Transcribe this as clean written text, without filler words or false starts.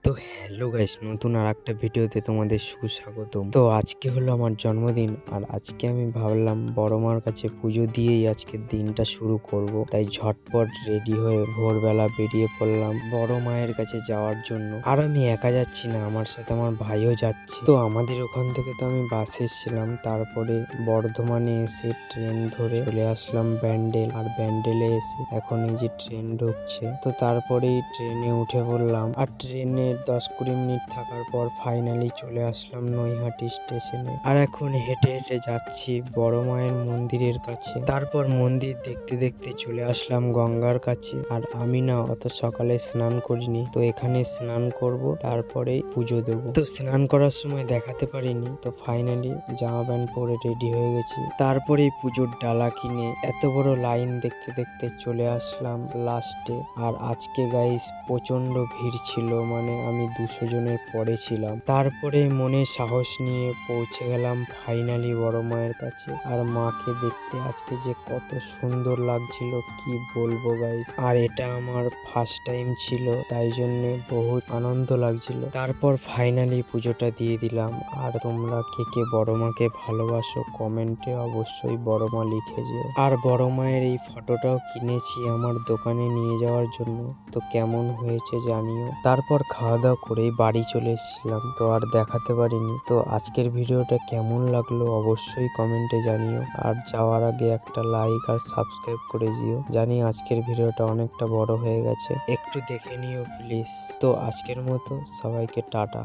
তো hello guys, নতুন আর একটা ভিডিওতে তোমাদের সুস্বাগতম। তো আজকে হলো আমার জন্মদিন, আর আজকে আমি ভাবলাম বড় মার কাছে পুজো দিয়েই আজকের দিনটা শুরু করব। তাই ঝটপট রেডি হয়ে ভোরবেলা বেরিয়ে পড়লাম বড় মায়ের কাছে যাওয়ার জন্য। আর আমি একা যাচ্ছি না, আমার সাথে আমার ভাইও যাচ্ছে। তো আমাদের ওখান থেকে তো আমি বাসে এসেছিলাম, তারপরে বর্ধমানে এসে ট্রেন ধরে চলে আসলাম ব্যান্ডেল। আর ব্যান্ডেলে এসে এখন এই যে ট্রেন ঢুকছে, তো তারপরেই ট্রেনে উঠে পড়লাম। আর ট্রেনে 10-20 মিনিট থাকার পর ফাইনালি চলে আসলাম নৈহাটি স্টেশনে। আর এখন হেঁটে হেঁটে যাচ্ছি বড় মায়ের মন্দিরের কাছে। তারপর মন্দির দেখতে দেখতে চলে আসলাম গঙ্গার কাছে। আর আমি না অত সকালে স্নান করিনি, তো এখানে স্নান করব, তারপরে পুজো দেবো। তো স্নান করার সময় দেখাতে পারিনি, তো ফাইনালি জামা প্যান্ট পরে রেডি হয়ে গেছি। তারপরে পুজোর ডালা কিনে এত বড় লাইন দেখতে দেখতে চলে আসলাম লাস্টে। আর আজকে গাইস প্রচন্ড ভিড় ছিল, মানে আমি 200 জনের পরে ছিলাম। তারপরে মনে সাহস নিয়ে পৌঁছে গেলাম ফাইনালি বড় মায়ের কাছে। আর মাকে দেখতে আজকে যে কত সুন্দর লাগছিল কি বলবো গাইস। আর এটা আমার ফার্স্ট টাইম ছিল, তাই জন্যে বহুত আনন্দ লাগছিল। তারপর ফাইনালি পুজোটা দিয়ে দিলাম। আর তোমরা কে কে বড় মাকে ভালোবাসো কমেন্টে অবশ্যই বড় মা লিখে যেও। আর বড় মায়ের এই ফটোটাও কিনেছি আমার দোকানে নিয়ে যাওয়ার জন্য, তো কেমন হয়েছে জানিও। তারপর খাওয়া দাওয়া করেই বাড়ি চলে এসেছিলাম, তো আর দেখাতে পারিনি। তো আজকের ভিডিওটা কেমন লাগলো অবশ্যই কমেন্টে জানিও। আর যাওয়ার আগে একটা লাইক আর সাবস্ক্রাইব করে দিও। জানি আজকের ভিডিওটা অনেকটা বড় হয়ে গেছে, একটু দেখে নিও প্লিজ। তো আজকের মতো সবাইকে টাটা।